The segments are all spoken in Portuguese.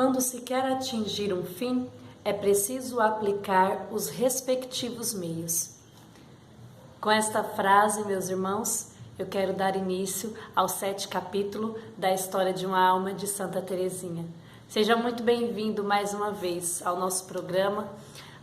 Quando se quer atingir um fim, é preciso aplicar os respectivos meios. Com esta frase, meus irmãos, eu quero dar início ao 7º capítulo da história de uma alma de Santa Teresinha. Seja muito bem-vindo mais uma vez ao nosso programa,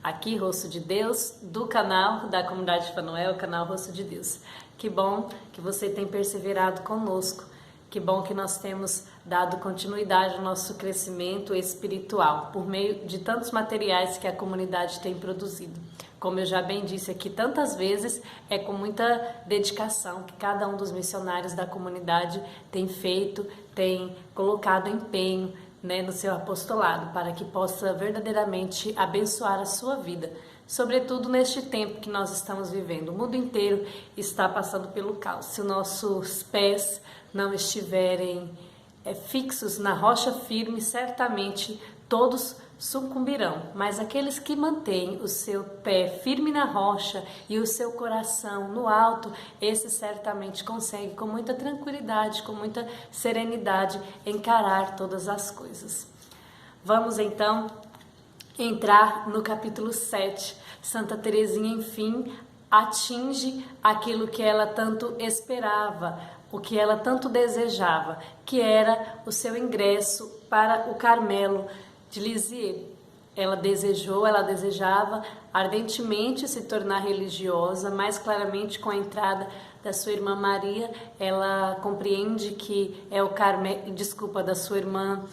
aqui, Rosto de Deus, do canal da Comunidade Fanuel, o canal Rosto de Deus. Que bom que você tem perseverado conosco, que bom que nós temos dado continuidade ao nosso crescimento espiritual, por meio de tantos materiais que a comunidade tem produzido. Como eu já bem disse aqui tantas vezes, é com muita dedicação que cada um dos missionários da comunidade tem feito, tem colocado empenho, no seu apostolado, para que possa verdadeiramente abençoar a sua vida, sobretudo neste tempo que nós estamos vivendo. O mundo inteiro está passando pelo caos. Se os nossos pés não estiverem fixos na rocha firme, certamente todos sucumbirão, mas aqueles que mantêm o seu pé firme na rocha e o seu coração no alto, esses certamente conseguem com muita tranquilidade, com muita serenidade encarar todas as coisas. Vamos então entrar no capítulo 7. Santa Teresinha, enfim, atinge aquilo que ela tanto esperava, o que ela tanto desejava, que era o seu ingresso para o Carmelo de Lisieux. Ela desejava ardentemente se tornar religiosa, mais claramente com a entrada da sua irmã Maria. Ela compreende que é o Carmelo, da sua irmã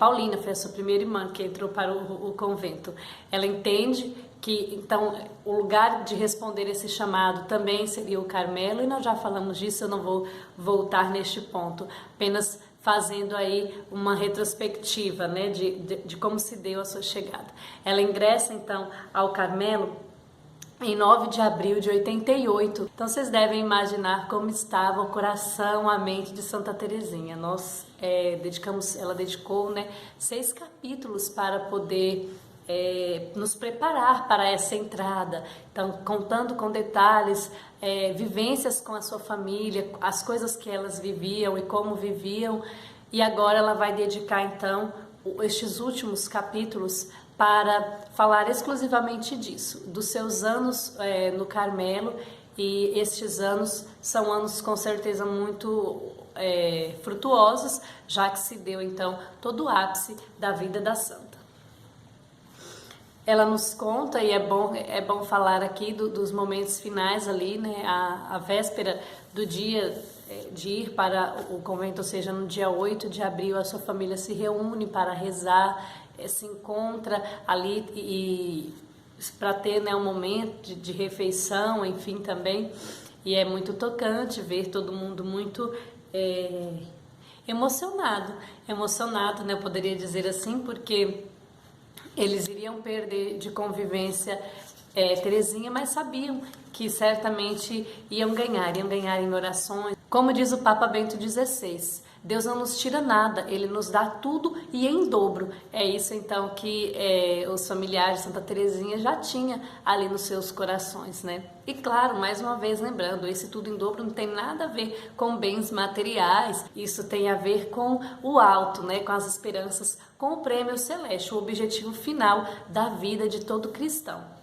Paulina, foi a sua primeira irmã que entrou para o convento. Ela entende que então o lugar de responder esse chamado também seria o Carmelo, e nós já falamos disso, eu não vou voltar neste ponto, apenas fazendo aí uma retrospectiva, de como se deu a sua chegada. Ela ingressa então ao Carmelo em 9 de abril de 88. Então vocês devem imaginar como estava o coração, a mente de Santa Teresinha. Ela dedicou 6 capítulos para poder nos preparar para essa entrada, então contando com detalhes, vivências com a sua família, as coisas que elas viviam e como viviam, e agora ela vai dedicar então estes últimos capítulos para falar exclusivamente disso, dos seus anos no Carmelo, e estes anos são anos com certeza muito frutuosos, já que se deu então todo o ápice da vida da santa. Ela nos conta, e é bom falar aqui dos momentos finais ali, a véspera do dia de ir para o convento, ou seja, no dia 8 de abril, a sua família se reúne para rezar, se encontra ali e para ter um momento de refeição, enfim, também. E é muito tocante ver todo mundo muito emocionado, eu poderia dizer assim, porque eles iriam perder de convivência Teresinha, mas sabiam que certamente iam ganhar em orações. Como diz o Papa Bento XVI, Deus não nos tira nada, Ele nos dá tudo e em dobro. É isso então que os familiares de Santa Teresinha já tinham ali nos seus corações, E claro, mais uma vez lembrando, esse tudo em dobro não tem nada a ver com bens materiais, isso tem a ver com o alto, com as esperanças, com o prêmio celeste, o objetivo final da vida de todo cristão.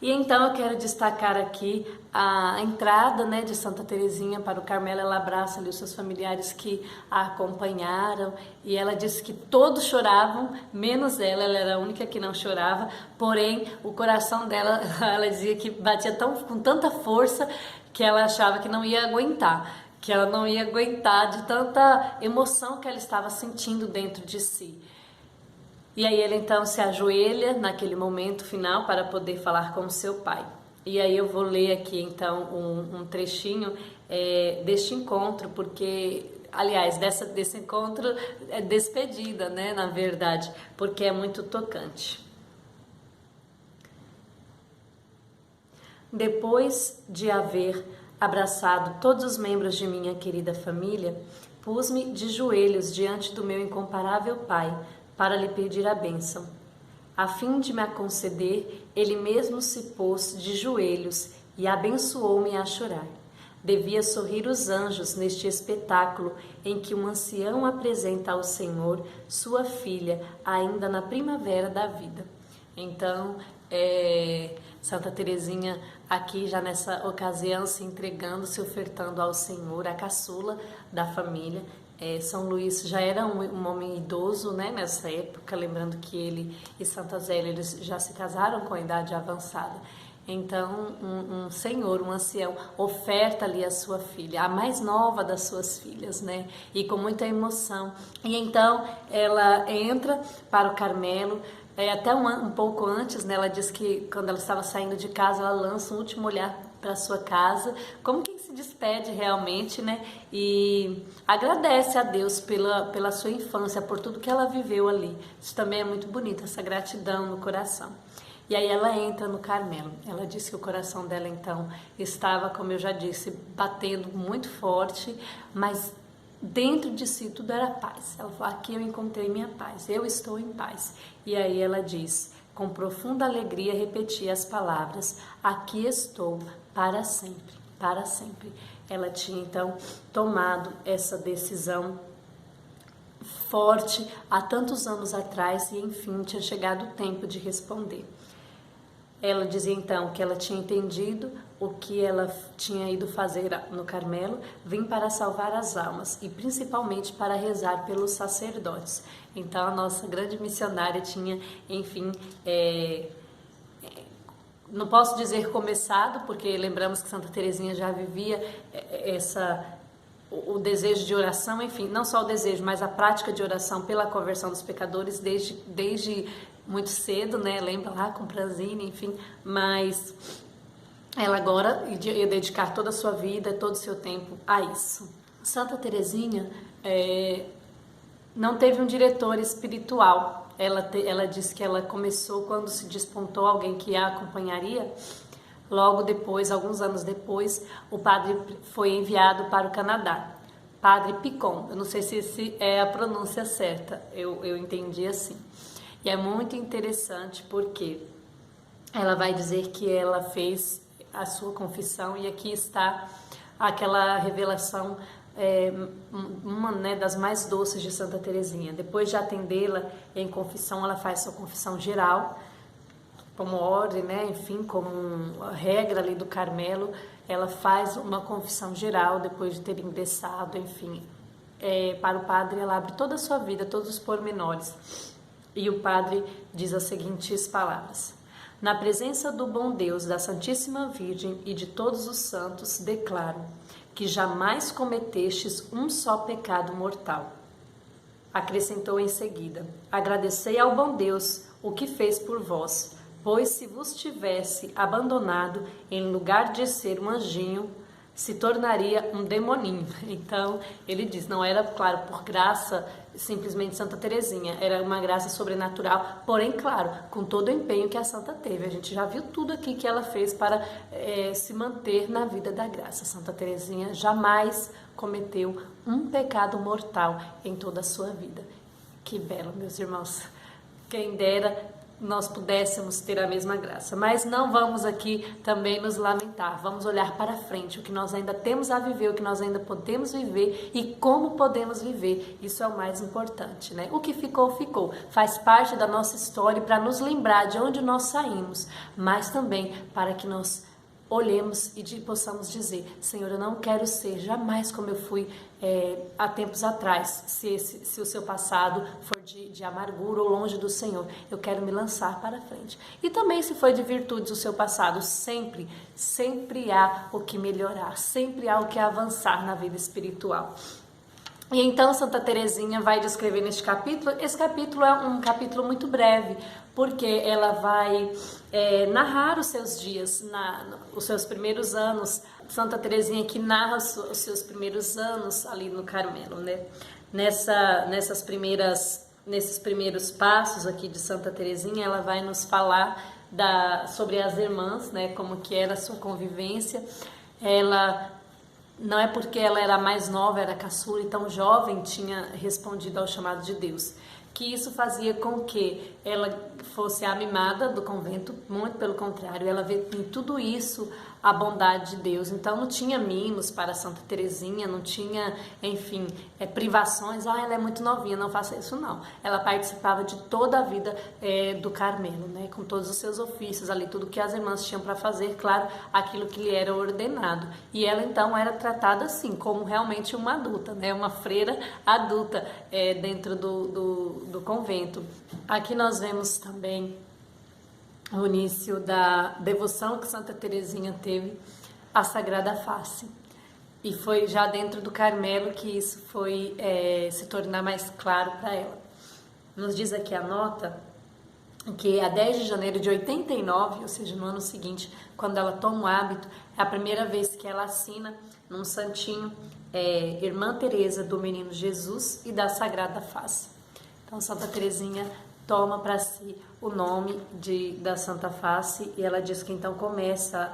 E então eu quero destacar aqui a entrada de Santa Teresinha para o Carmelo. Ela abraça ali os seus familiares que a acompanharam, e ela disse que todos choravam, menos ela era a única que não chorava, porém o coração dela, ela dizia que batia com tanta força que ela achava que não ia aguentar, de tanta emoção que ela estava sentindo dentro de si. E aí ele então se ajoelha naquele momento final para poder falar com o seu pai. E aí eu vou ler aqui então um trechinho deste encontro, porque, aliás, desse encontro é despedida, na verdade, porque é muito tocante. Depois de haver abraçado todos os membros de minha querida família, pus-me de joelhos diante do meu incomparável pai, para lhe pedir a bênção. A fim de me a conceder, ele mesmo se pôs de joelhos e abençoou-me a chorar. devia sorrir os anjos neste espetáculo em que um ancião apresenta ao Senhor sua filha, ainda na primavera da vida. Então, Santa Teresinha aqui já nessa ocasião se entregando, se ofertando ao Senhor, a caçula da família. São Luís já era um homem idoso, né, nessa época, lembrando que ele e Santa Zélia eles já se casaram com a idade avançada. Então, um senhor, um ancião, oferta ali a sua filha, a mais nova das suas filhas, né? E com muita emoção. E então, ela entra para o Carmelo, até um pouco antes, né? Ela diz que quando ela estava saindo de casa, ela lança um último olhar para sua casa, como quem se despede realmente, né? E agradece a Deus pela sua infância, por tudo que ela viveu ali. Isso também é muito bonito, essa gratidão no coração. E aí ela entra no Carmelo. Ela disse que o coração dela então estava, como eu já disse, batendo muito forte, mas dentro de si tudo era paz. Ela falou: aqui eu encontrei minha paz, eu estou em paz. E aí ela diz, com profunda alegria, repetia as palavras: aqui estou para sempre, para sempre. Ela tinha então tomado essa decisão forte há tantos anos atrás e enfim tinha chegado o tempo de responder. Ela dizia então que ela tinha entendido o que ela tinha ido fazer no Carmelo, vim para salvar as almas e principalmente para rezar pelos sacerdotes. Então a nossa grande missionária tinha, enfim, não posso dizer começado, porque lembramos que Santa Teresinha já vivia o desejo de oração, enfim, não só o desejo, mas a prática de oração pela conversão dos pecadores desde muito cedo, né? Lembra lá com Pranzini, enfim, mas ela agora ia dedicar toda a sua vida, todo o seu tempo a isso. Santa Teresinha não teve um diretor espiritual. Ela disse que ela começou quando se despontou alguém que a acompanharia. Logo depois, alguns anos depois, o padre foi enviado para o Canadá. Padre Picon, eu não sei se é a pronúncia certa, eu entendi assim. E é muito interessante porque ela vai dizer que ela fez a sua confissão e aqui está aquela revelação, uma, né, das mais doces de Santa Teresinha. Depois de atendê-la em confissão, ela faz sua confissão geral, como ordem, né, enfim, como regra ali do Carmelo, ela faz uma confissão geral depois de ter ingressado, enfim, para o padre ela abre toda a sua vida, todos os pormenores. E o padre diz as seguintes palavras: na presença do bom Deus, da Santíssima Virgem e de todos os santos, declaro que jamais cometestes um só pecado mortal. Acrescentou em seguida: agradecei ao bom Deus o que fez por vós, pois se vos tivesse abandonado, em lugar de ser um anjinho, se tornaria um demoninho. Então, ele diz, não era, claro, por graça, simplesmente Santa Teresinha, era uma graça sobrenatural, porém, claro, com todo o empenho que a santa teve. A gente já viu tudo aqui que ela fez para se manter na vida da graça. Santa Teresinha jamais cometeu um pecado mortal em toda a sua vida. Que belo, meus irmãos. Quem dera nós pudéssemos ter a mesma graça, mas não vamos aqui também nos lamentar, vamos olhar para frente, o que nós ainda temos a viver, o que nós ainda podemos viver e como podemos viver, isso é o mais importante, né? O que ficou, ficou, faz parte da nossa história para nos lembrar de onde nós saímos, mas também para que nós olhemos e possamos dizer: Senhor, eu não quero ser jamais como eu fui há tempos atrás, se o seu passado for de amargura ou longe do Senhor, eu quero me lançar para frente. E também se foi de virtudes o seu passado, sempre há o que melhorar, sempre há o que avançar na vida espiritual. E então Santa Teresinha vai descrever neste capítulo. Esse capítulo é um capítulo muito breve, porque ela vai narrar os seus dias, os seus primeiros anos. Santa Teresinha que narra os seus primeiros anos ali no Carmelo, né? Nesses primeiros passos aqui de Santa Teresinha, ela vai nos falar sobre as irmãs, né? Como que era a sua convivência. Ela não é porque ela era mais nova, era caçula e tão jovem, tinha respondido ao chamado de Deus. que isso fazia com que ela fosse a mimada do convento, muito pelo contrário, ela vê em tudo isso a bondade de Deus. Então não tinha mimos para Santa Teresinha, não tinha, enfim, privações. Ela é muito novinha, não faça isso não. Ela participava de toda a vida do Carmelo, né, com todos os seus ofícios ali, tudo que as irmãs tinham para fazer, claro, aquilo que lhe era ordenado. E ela então era tratada assim, como realmente uma adulta, né, uma freira adulta dentro do convento. Aqui nós vemos também o início da devoção que Santa Teresinha teve à Sagrada Face. E foi já dentro do Carmelo que isso foi se tornar mais claro para ela. Nos diz aqui a nota que a 10 de janeiro de 89, ou seja, no ano seguinte, quando ela toma o hábito, é a primeira vez que ela assina num santinho Irmã Teresa do Menino Jesus e da Sagrada Face. Então Santa Teresinha toma para si o nome da Santa Face e ela diz que então começa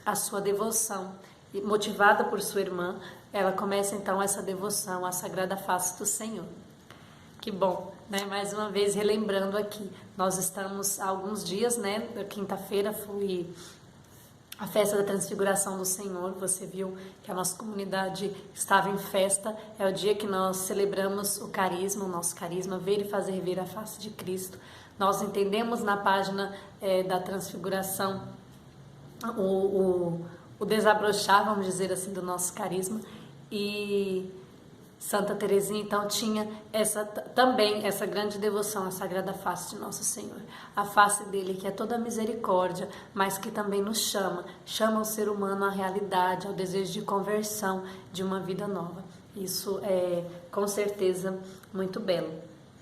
a sua devoção. E, motivada por sua irmã, ela começa então essa devoção à Sagrada Face do Senhor. Que bom, né? Mais uma vez relembrando aqui, nós estamos há alguns dias, né? Quinta-feira foi a festa da Transfiguração do Senhor. Você viu que a nossa comunidade estava em festa. É o dia que nós celebramos o carisma, o nosso carisma, ver e fazer ver a face de Cristo. Nós entendemos na página da Transfiguração o desabrochar, vamos dizer assim, do nosso carisma. E Santa Teresinha então tinha também essa grande devoção à Sagrada Face de Nosso Senhor, a face dele que é toda misericórdia, mas que também nos chama o ser humano à realidade, ao desejo de conversão, de uma vida nova. Isso é com certeza muito belo.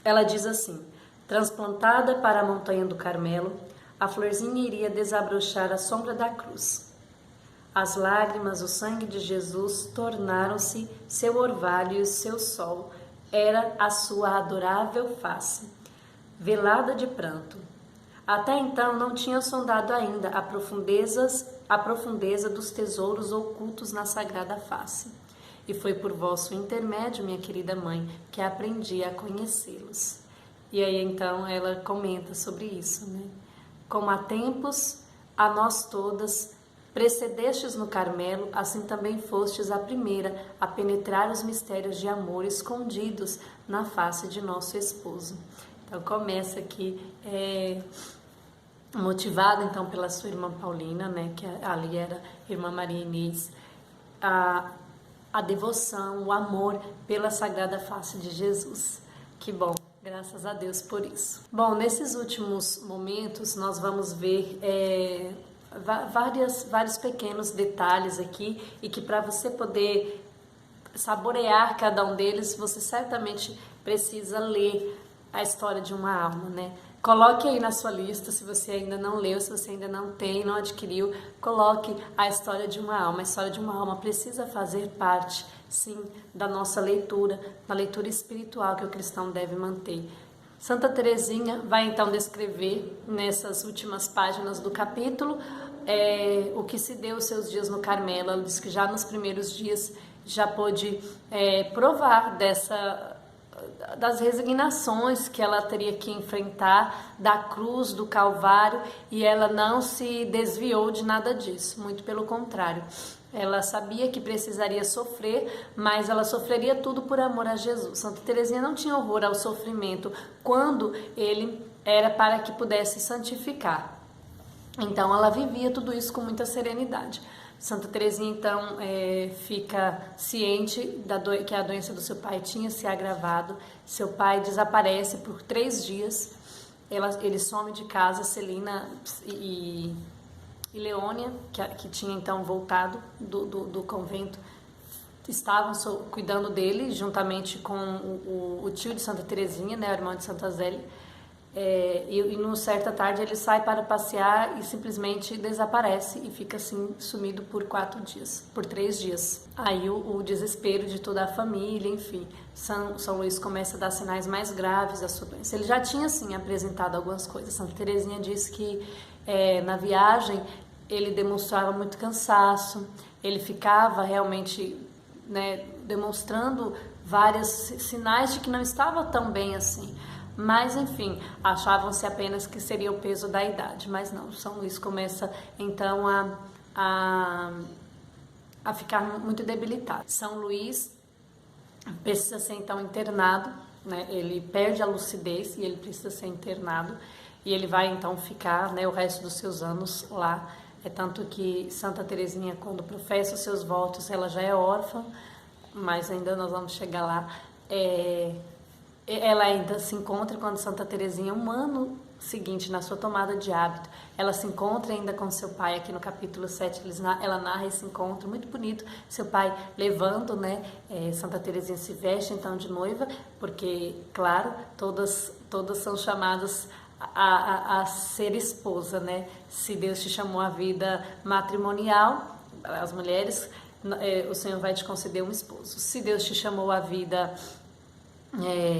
Ela diz assim: transplantada para a montanha do Carmelo, a florzinha iria desabrochar a sombra da cruz. As lágrimas, o sangue de Jesus tornaram-se seu orvalho e o seu sol era a sua adorável face, velada de pranto. Até então não tinha sondado ainda a profundeza dos tesouros ocultos na Sagrada Face. E foi por vosso intermédio, minha querida mãe, que aprendi a conhecê-los. E aí então ela comenta sobre isso, né? Como há tempos, a nós todas precedestes no Carmelo, assim também fostes a primeira a penetrar os mistérios de amor escondidos na face de nosso esposo. Então começa aqui, motivada então pela sua irmã Paulina, né, que ali era irmã Maria Inês, a devoção, o amor pela Sagrada Face de Jesus. Que bom! Graças a Deus por isso. Bom, nesses últimos momentos nós vamos ver vários pequenos detalhes aqui e que para você poder saborear cada um deles, você certamente precisa ler a história de uma alma, né? Coloque aí na sua lista, se você ainda não leu, se você ainda não tem, não adquiriu, coloque a história de uma alma. A história de uma alma precisa fazer parte, sim, da nossa leitura, da leitura espiritual que o cristão deve manter. Santa Teresinha vai então descrever nessas últimas páginas do capítulo o que se deu os seus dias no Carmelo. Ela diz que já nos primeiros dias já pôde provar das resignações que ela teria que enfrentar, da cruz, do Calvário, e ela não se desviou de nada disso, muito pelo contrário. Ela sabia que precisaria sofrer, mas ela sofreria tudo por amor a Jesus. Santa Teresinha não tinha horror ao sofrimento quando ele era para que pudesse santificar. Então ela vivia tudo isso com muita serenidade. Santa Teresinha então fica ciente que a doença do seu pai tinha se agravado. Seu pai desaparece por 3 dias. Ele some de casa. Celina e Leônia, que tinha então voltado do convento, estavam cuidando dele, juntamente com o tio de Santa Teresinha, né, o irmão de Santa Zélia. E numa certa tarde ele sai para passear e simplesmente desaparece e fica assim sumido por 3 dias. Aí o desespero de toda a família, enfim, São Luís começa a dar sinais mais graves da sua doença. Ele já tinha assim apresentado algumas coisas. Santa Teresinha diz que na viagem ele demonstrava muito cansaço, ele ficava realmente né, demonstrando vários sinais de que não estava tão bem assim. Mas, enfim, achavam-se apenas que seria o peso da idade. Mas não, São Luís começa, então, a ficar muito debilitado. São Luís precisa ser, então, internado, né? Ele perde a lucidez e ele precisa ser internado. E ele vai, então, ficar, né, o resto dos seus anos lá. É tanto que Santa Teresinha, quando professa os seus votos, ela já é órfã, mas ainda nós vamos chegar lá. Ela ainda se encontra quando Santa Teresinha, um ano seguinte, na sua tomada de hábito, ela se encontra ainda com seu pai. Aqui no capítulo 7, ela narra esse encontro muito bonito, seu pai levando, né, Santa Teresinha se veste então de noiva, porque, claro, todas são chamadas a ser esposa, né? Se Deus te chamou à vida matrimonial, as mulheres, o Senhor vai te conceder um esposo. Se Deus te chamou à vida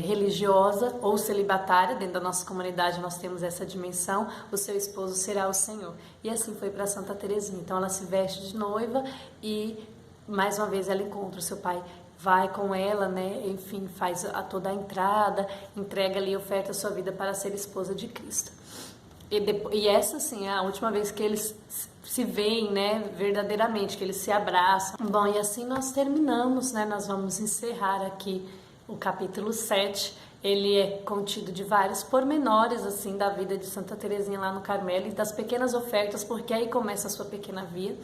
religiosa ou celibatária, dentro da nossa comunidade nós temos essa dimensão, o seu esposo será o Senhor. E assim foi para Santa Teresinha. Então ela se veste de noiva e mais uma vez ela encontra o seu pai, vai com ela, né? Enfim, faz toda a entrada, entrega ali, oferta a sua vida para ser esposa de Cristo. E essa, sim, é a última vez que eles se veem, né, verdadeiramente, que eles se abraçam. Bom, e assim nós terminamos, né? Nós vamos encerrar aqui o capítulo 7. Ele é contido de vários pormenores, assim, da vida de Santa Teresinha lá no Carmelo e das pequenas ofertas, porque aí começa a sua pequena via.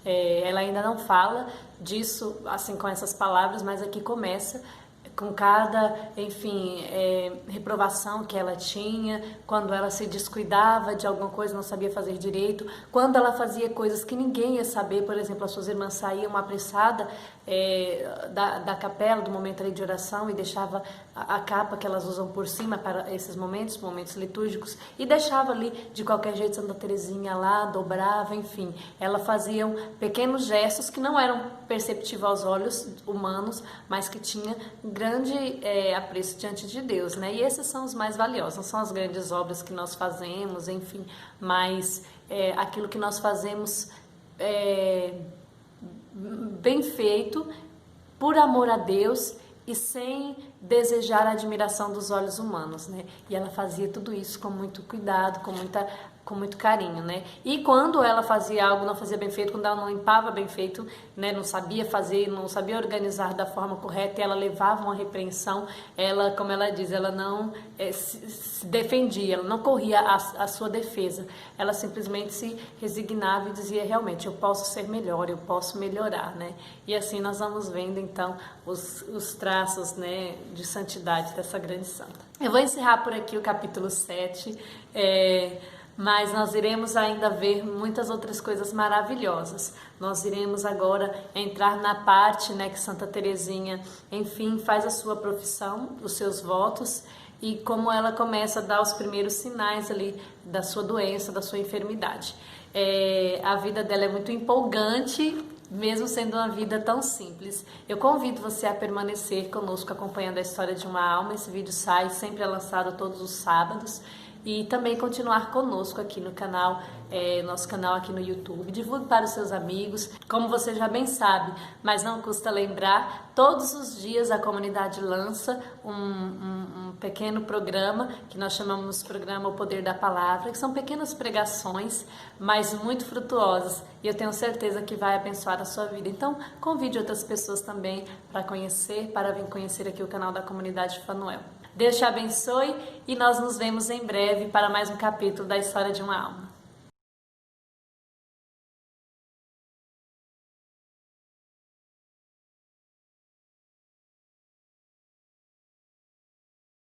Ela ainda não fala disso, assim, com essas palavras, mas aqui começa com cada, enfim, reprovação que ela tinha, quando ela se descuidava de alguma coisa, não sabia fazer direito, quando ela fazia coisas que ninguém ia saber, por exemplo, as suas irmãs saíam apressada da capela, do momento ali de oração, e deixava a capa que elas usam por cima para esses momentos litúrgicos, e deixava ali de qualquer jeito Santa Teresinha lá, dobrava, enfim, ela fazia pequenos gestos que não eram perceptíveis aos olhos humanos, mas que tinha grande apreço diante de Deus, né? E esses são os mais valiosos, não são as grandes obras que nós fazemos, enfim, mas aquilo que nós fazemos bem feito, por amor a Deus e sem desejar a admiração dos olhos humanos, né? E ela fazia tudo isso com muito cuidado, com muito carinho, né? E quando ela fazia algo, não fazia bem feito, quando ela não limpava bem feito, né, não sabia fazer, não sabia organizar da forma correta, ela levava uma repreensão, ela, como ela diz, ela não se defendia, ela não corria a sua defesa, ela simplesmente se resignava e dizia, realmente, eu posso ser melhor, eu posso melhorar, né? E assim nós vamos vendo, então, os traços, né, de santidade dessa grande santa. Eu vou encerrar por aqui o capítulo 7, mas nós iremos ainda ver muitas outras coisas maravilhosas. Nós iremos agora entrar na parte, né, que Santa Teresinha, enfim, faz a sua profissão, os seus votos, e como ela começa a dar os primeiros sinais ali da sua doença, da sua enfermidade. A vida dela é muito empolgante, mesmo sendo uma vida tão simples. Eu convido você a permanecer conosco acompanhando a história de uma alma. Esse vídeo sai, sempre é lançado todos os sábados. E também continuar conosco aqui no canal, nosso canal aqui no YouTube. Divulgue para os seus amigos, como você já bem sabe, mas não custa lembrar, todos os dias a comunidade lança um pequeno programa, que nós chamamos de programa O Poder da Palavra, que são pequenas pregações, mas muito frutuosas, e eu tenho certeza que vai abençoar a sua vida. Então, convide outras pessoas também para vir conhecer aqui o canal da comunidade Fanuel. Deus te abençoe e nós nos vemos em breve para mais um capítulo da história de uma alma.